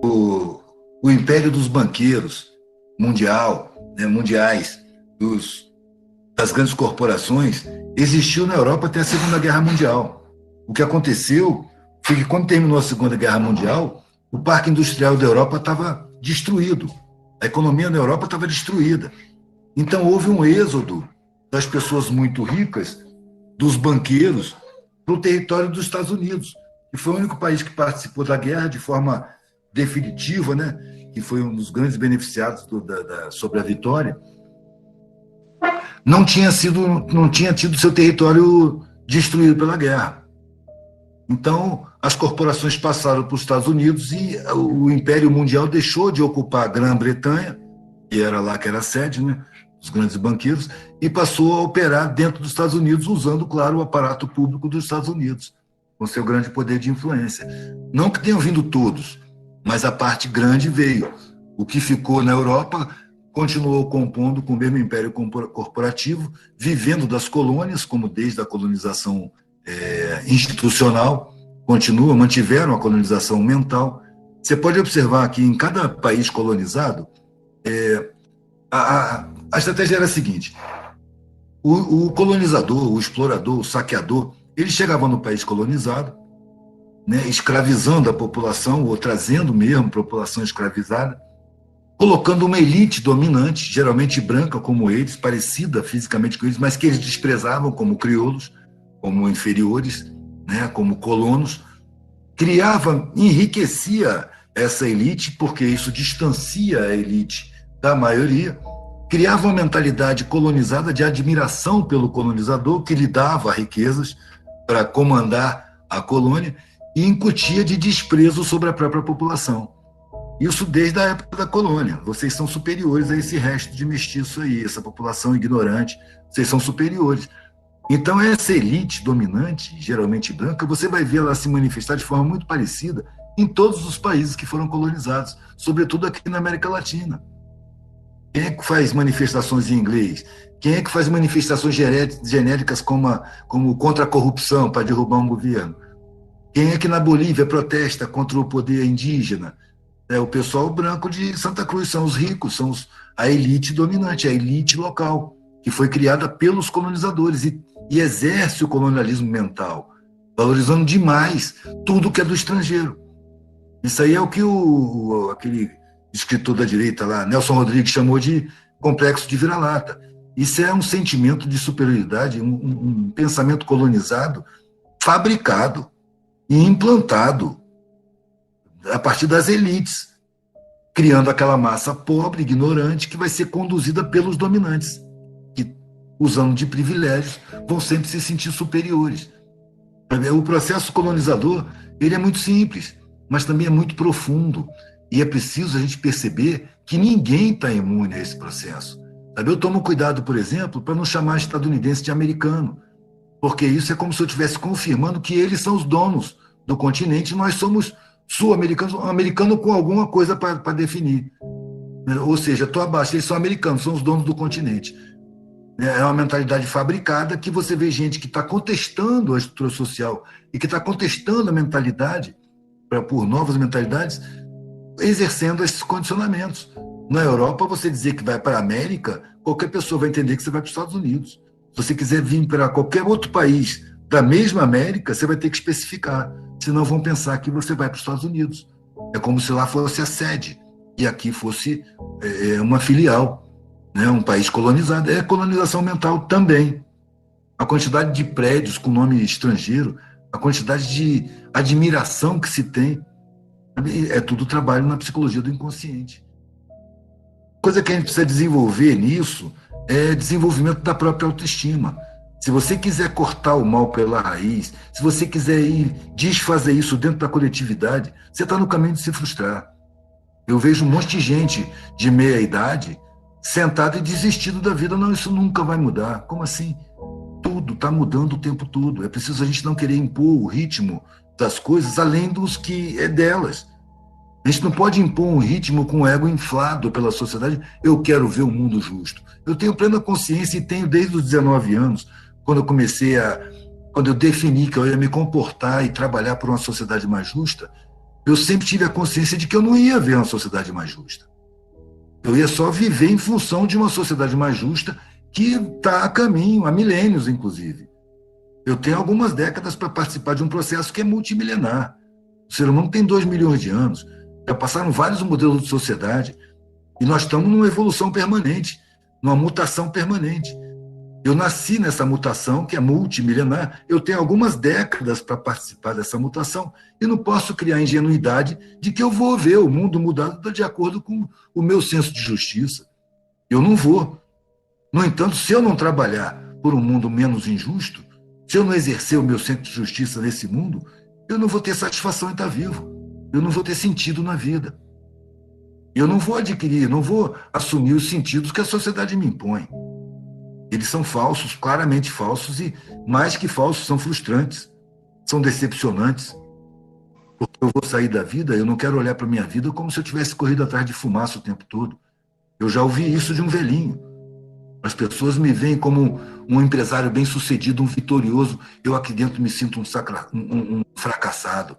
o império dos banqueiros mundial, né, mundiais, das grandes corporações, existiu na Europa até a Segunda Guerra Mundial. O que aconteceu foi que, quando terminou a Segunda Guerra Mundial, o parque industrial da Europa estava destruído. A economia na Europa estava destruída. Então, houve um êxodo das pessoas muito ricas, dos banqueiros, para o território dos Estados Unidos, que foi o único país que participou da guerra de forma definitiva, né? Que foi um dos grandes beneficiados sobre a vitória. Não tinha tido seu território destruído pela guerra. Então, as corporações passaram para os Estados Unidos e o Império Mundial deixou de ocupar a Grã-Bretanha, que era lá que era a sede, né, dos grandes banqueiros, e passou a operar dentro dos Estados Unidos, usando, claro, o aparato público dos Estados Unidos, com seu grande poder de influência. Não que tenham vindo todos, mas a parte grande veio. O que ficou na Europa continuou compondo com o mesmo império corporativo, vivendo das colônias, como desde a colonização institucional, mantiveram a colonização mental. Você pode observar que em cada país colonizado, a estratégia era a seguinte: o colonizador, o explorador, o saqueador, ele chegava no país colonizado, né, escravizando a população, ou trazendo mesmo a população escravizada, colocando uma elite dominante, geralmente branca como eles, parecida fisicamente com eles, mas que eles desprezavam como crioulos, como inferiores, né, como colonos, enriquecia essa elite, porque isso distancia a elite da maioria, criava uma mentalidade colonizada de admiração pelo colonizador, que lhe dava riquezas para comandar a colônia, e incutia de desprezo sobre a própria população. Isso desde a época da colônia. Vocês são superiores a esse resto de mestiço aí, essa população ignorante, vocês são superiores. Então, essa elite dominante, geralmente branca, você vai ver ela se manifestar de forma muito parecida em todos os países que foram colonizados, sobretudo aqui na América Latina. Quem é que faz manifestações em inglês? Quem é que faz manifestações genéricas como contra a corrupção, para derrubar um governo? Quem é que na Bolívia protesta contra o poder indígena? É o pessoal branco de Santa Cruz, são os ricos, a elite dominante, a elite local, que foi criada pelos colonizadores e exerce o colonialismo mental, valorizando demais tudo que é do estrangeiro. Isso aí é o que aquele escritor da direita lá, Nelson Rodrigues, chamou de complexo de vira-lata. Isso é um sentimento de superioridade, um pensamento colonizado, fabricado e implantado a partir das elites, criando aquela massa pobre, ignorante, que vai ser conduzida pelos dominantes, que, usando de privilégios, vão sempre se sentir superiores. O processo colonizador, ele é muito simples, mas também é muito profundo, e é preciso a gente perceber que ninguém está imune a esse processo. Eu tomo cuidado, por exemplo, para não chamar estadunidense de americano, porque isso é como se eu estivesse confirmando que eles são os donos do continente e nós somos sul-americanos, americano com alguma coisa para definir. Ou seja, estou abaixo, eles são americanos, são os donos do continente. É uma mentalidade fabricada que você vê gente que está contestando a estrutura social e que está contestando a mentalidade, por novas mentalidades, exercendo esses condicionamentos. Na Europa, você dizer que vai para a América, qualquer pessoa vai entender que você vai para os Estados Unidos. Se você quiser vir para qualquer outro país da mesma América, você vai ter que especificar. Senão vão pensar que você vai para os Estados Unidos. É como se lá fosse a sede e aqui fosse uma filial, né? Um país colonizado. É colonização mental também. A quantidade de prédios com nome estrangeiro, a quantidade de admiração que se tem, é tudo trabalho na psicologia do inconsciente. Coisa que a gente precisa desenvolver nisso é desenvolvimento da própria autoestima. Se você quiser cortar o mal pela raiz, se você quiser ir desfazer isso dentro da coletividade, você está no caminho de se frustrar. Eu vejo um monte de gente de meia idade sentada e desistindo da vida. Não, isso nunca vai mudar. Como assim? Tudo está mudando o tempo todo. É preciso a gente não querer impor o ritmo das coisas além dos que é delas. A gente não pode impor um ritmo com o ego inflado pela sociedade. Eu quero ver o mundo justo. Eu tenho plena consciência e tenho desde os 19 anos, quando eu defini que eu ia me comportar e trabalhar por uma sociedade mais justa, Eu sempre tive a consciência de que eu não ia ver uma sociedade mais justa. Eu ia só viver em função de uma sociedade mais justa que está a caminho, há milênios, inclusive. Eu tenho algumas décadas para participar de um processo que é multimilenar. O ser humano tem 2 milhões de anos, já passaram vários modelos de sociedade e nós estamos numa evolução permanente, numa mutação permanente. Eu nasci nessa mutação, que é multimilenar, eu tenho algumas décadas para participar dessa mutação e não posso criar a ingenuidade de que eu vou ver o mundo mudado de acordo com o meu senso de justiça. Eu não vou. No entanto, se eu não trabalhar por um mundo menos injusto, se eu não exercer o meu senso de justiça nesse mundo, eu não vou ter satisfação em estar vivo. Eu não vou ter sentido na vida. Eu não vou adquirir, não vou assumir os sentidos que a sociedade me impõe. Eles são falsos, claramente falsos, e mais que falsos, são frustrantes, são decepcionantes. Porque eu vou sair da vida, eu não quero olhar para a minha vida como se eu tivesse corrido atrás de fumaça o tempo todo. Eu já ouvi isso de um velhinho. As pessoas me veem como um empresário bem-sucedido, um vitorioso. Eu aqui dentro me sinto um fracassado.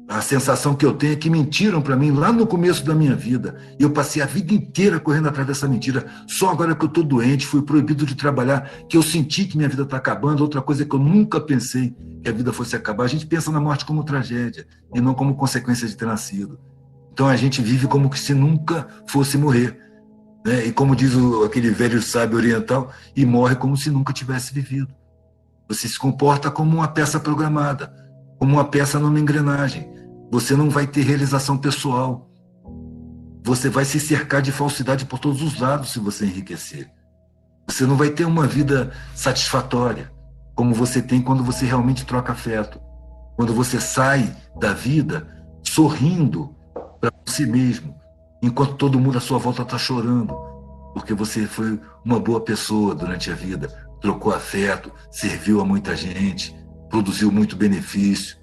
A sensação que eu tenho é que mentiram para mim lá no começo da minha vida. E eu passei a vida inteira correndo atrás dessa mentira. Só agora que eu estou doente, fui proibido de trabalhar, que eu senti que minha vida está acabando. Outra coisa é que eu nunca pensei que a vida fosse acabar. A gente pensa na morte como tragédia e não como consequência de ter nascido. Então a gente vive como se nunca fosse morrer. Né? E como diz aquele velho sábio oriental, e morre como se nunca tivesse vivido. Você se comporta como uma peça programada, como uma peça numa engrenagem. Você não vai ter realização pessoal. Você vai se cercar de falsidade por todos os lados se você enriquecer. Você não vai ter uma vida satisfatória, como você tem quando você realmente troca afeto. Quando você sai da vida sorrindo para si mesmo, enquanto todo mundo à sua volta está chorando, porque você foi uma boa pessoa durante a vida, trocou afeto, serviu a muita gente, produziu muito benefício,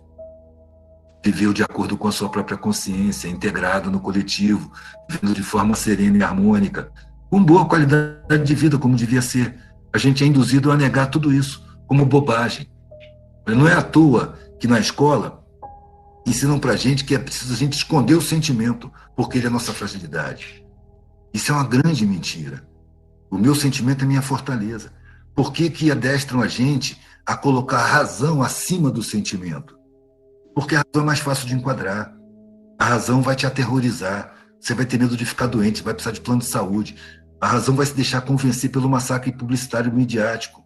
viveu de acordo com a sua própria consciência, integrado no coletivo, vivendo de forma serena e harmônica, com boa qualidade de vida, como devia ser. A gente é induzido a negar tudo isso como bobagem. Não é à toa que na escola ensinam para a gente que é preciso a gente esconder o sentimento, porque ele é a nossa fragilidade. Isso é uma grande mentira. O meu sentimento é minha fortaleza. Por que adestram a gente a colocar a razão acima do sentimento? Porque a razão é mais fácil de enquadrar. A razão vai te aterrorizar. Você vai ter medo de ficar doente, vai precisar de plano de saúde. A razão vai se deixar convencer pelo massacre publicitário midiático,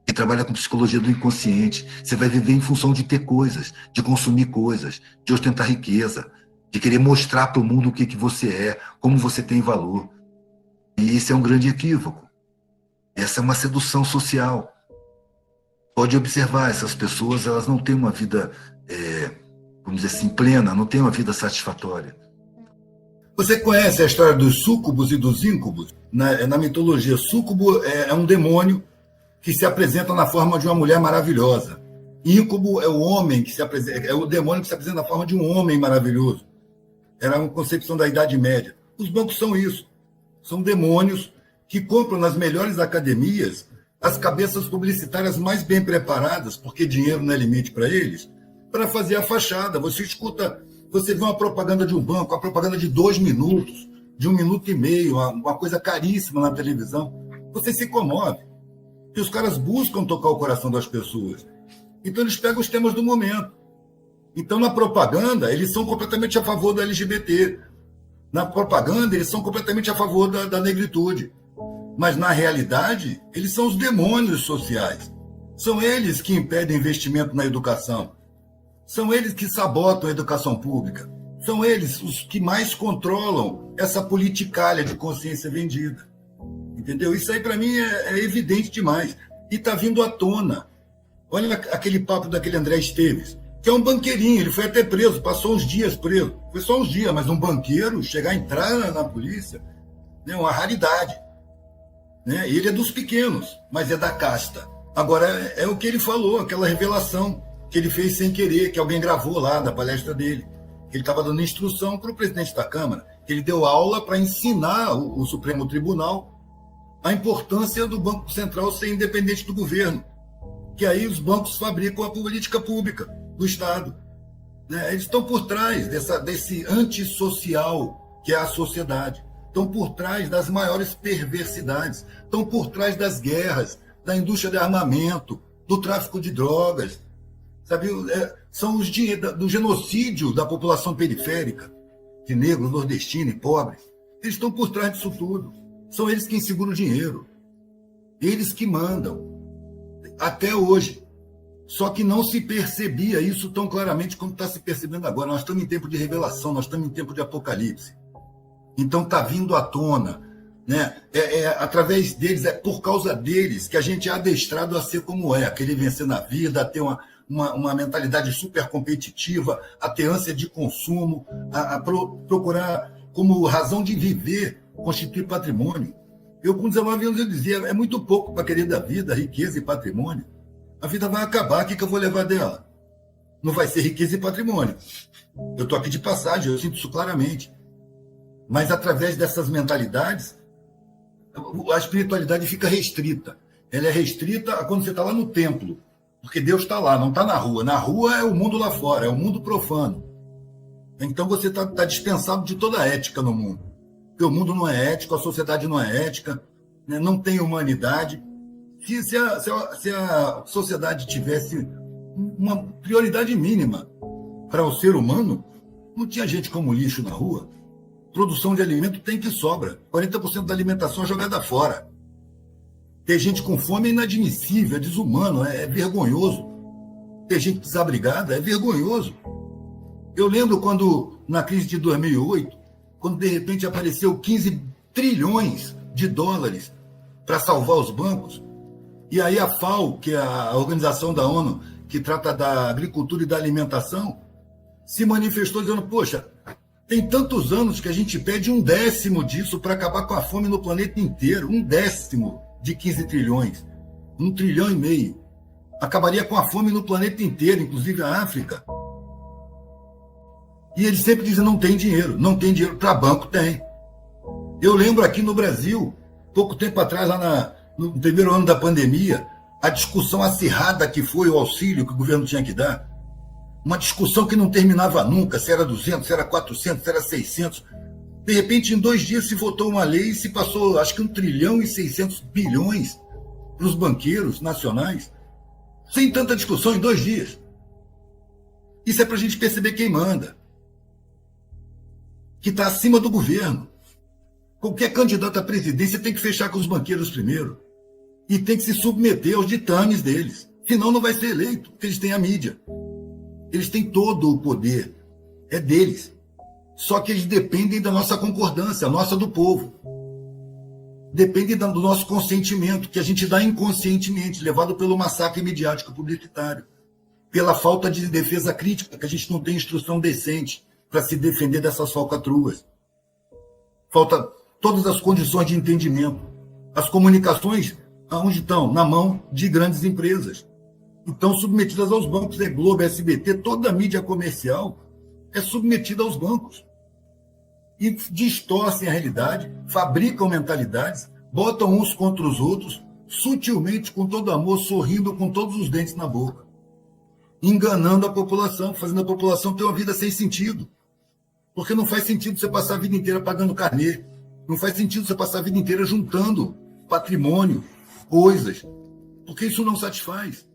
que trabalha com psicologia do inconsciente. Você vai viver em função de ter coisas, de consumir coisas, de ostentar riqueza, de querer mostrar para o mundo o que você é, como você tem valor. E esse é um grande equívoco. Essa é uma sedução social. Pode observar, essas pessoas elas não têm uma vida, vamos dizer assim, plena, não têm uma vida satisfatória. Você conhece a história dos súcubos e dos íncubos? Na mitologia, súcubo é um demônio que se apresenta na forma de uma mulher maravilhosa. Íncubo é o homem que se apresenta, é o demônio que se apresenta na forma de um homem maravilhoso. Era uma concepção da Idade Média. Os bancos são isso. São demônios que compram nas melhores academias as cabeças publicitárias mais bem preparadas, porque dinheiro não é limite para eles, para fazer a fachada. Você escuta, você vê uma propaganda de um banco, uma propaganda de 2 minutos, de 1 minuto e meio, uma coisa caríssima na televisão. Você se comove. E os caras buscam tocar o coração das pessoas. Então eles pegam os temas do momento. Então na propaganda eles são completamente a favor da LGBT. Na propaganda eles são completamente a favor da negritude. Mas na realidade eles são os demônios sociais. São eles que impedem investimento na educação. São eles que sabotam a educação pública. São eles os que mais controlam essa politicalha de consciência vendida. Entendeu? Isso aí, para mim, é evidente demais. E está vindo à tona. Olha aquele papo daquele André Esteves, que é um banqueirinho, ele foi até preso, passou uns dias preso. Foi só uns dias, mas um banqueiro chegar a entrar na polícia é uma raridade. Né? Ele é dos pequenos, mas é da casta. Agora, é o que ele falou, aquela revelação que ele fez sem querer, que alguém gravou lá da palestra dele. Ele estava dando instrução para o presidente da Câmara, que ele deu aula para ensinar o Supremo Tribunal a importância do Banco Central ser independente do governo, que aí os bancos fabricam a política pública do Estado. né? Eles estão por trás desse antissocial que é a sociedade. Estão por trás das maiores perversidades. Estão por trás das guerras, da indústria de armamento, do tráfico de drogas. Sabe? São os do genocídio da população periférica, de negros, nordestinos e pobres. Eles estão por trás disso tudo. São eles quem seguram o dinheiro. Eles que mandam. Até hoje. Só que não se percebia isso tão claramente como está se percebendo agora. Nós estamos em tempo de revelação, nós estamos em tempo de apocalipse. Então está vindo à tona, né? Através deles, é por causa deles que a gente é adestrado a ser como é, a querer vencer na vida, a ter uma mentalidade super competitiva, a ter ânsia de consumo, a procurar como razão de viver, constituir patrimônio. Eu, com 19 anos, eu dizia, é muito pouco para querer da vida, riqueza e patrimônio. A vida vai acabar, o que eu vou levar dela? Não vai ser riqueza e patrimônio. Eu estou aqui de passagem, eu sinto isso claramente. Mas, através dessas mentalidades, a espiritualidade fica restrita. Ela é restrita a quando você está lá no templo, porque Deus está lá, não está na rua. Na rua é o mundo lá fora, é o mundo profano. Então, você está dispensado de toda a ética no mundo. Porque o mundo não é ético, a sociedade não é ética, né? Não tem humanidade. Se a sociedade tivesse uma prioridade mínima para o ser humano, não tinha gente como lixo na rua. Produção de alimento tem que sobra. 40% da alimentação é jogada fora. Ter gente com fome é inadmissível, é desumano, é vergonhoso. Ter gente desabrigada é vergonhoso. Eu lembro quando, na crise de 2008, quando de repente apareceu 15 trilhões de dólares para salvar os bancos, e aí a FAO, que é a organização da ONU que trata da agricultura e da alimentação, se manifestou dizendo, poxa, tem tantos anos que a gente pede 1/10 disso para acabar com a fome no planeta inteiro. 1/10 de 15 trilhões. 1,5 trilhão. Acabaria com a fome no planeta inteiro, inclusive a África. E eles sempre dizem, não tem dinheiro. Não tem dinheiro. Para banco, tem. Eu lembro aqui no Brasil, pouco tempo atrás, lá no primeiro ano da pandemia, a discussão acirrada que foi o auxílio que o governo tinha que dar. Uma discussão que não terminava nunca, se era 200, se era 400, se era 600. De repente, em 2 dias se votou uma lei e se passou, acho que 1,6 trilhão para os banqueiros nacionais, sem tanta discussão, em 2 dias. Isso é para a gente perceber quem manda, que está acima do governo. Qualquer candidato à presidência tem que fechar com os banqueiros primeiro e tem que se submeter aos ditames deles. Senão não vai ser eleito, porque eles têm a mídia. Eles têm todo o poder. É deles. Só que eles dependem da nossa concordância, a nossa do povo. Dependem do nosso consentimento, que a gente dá inconscientemente, levado pelo massacre midiático publicitário, pela falta de defesa crítica, que a gente não tem instrução decente para se defender dessas falcatruas. Falta todas as condições de entendimento. As comunicações, aonde estão? Na mão de grandes empresas. Então, submetidas aos bancos, Globo, SBT, toda a mídia comercial é submetida aos bancos. E distorcem a realidade, fabricam mentalidades, botam uns contra os outros, sutilmente, com todo amor, sorrindo com todos os dentes na boca. Enganando a população, fazendo a população ter uma vida sem sentido. Porque não faz sentido você passar a vida inteira pagando carnê. Não faz sentido você passar a vida inteira juntando patrimônio, coisas. Porque isso não satisfaz.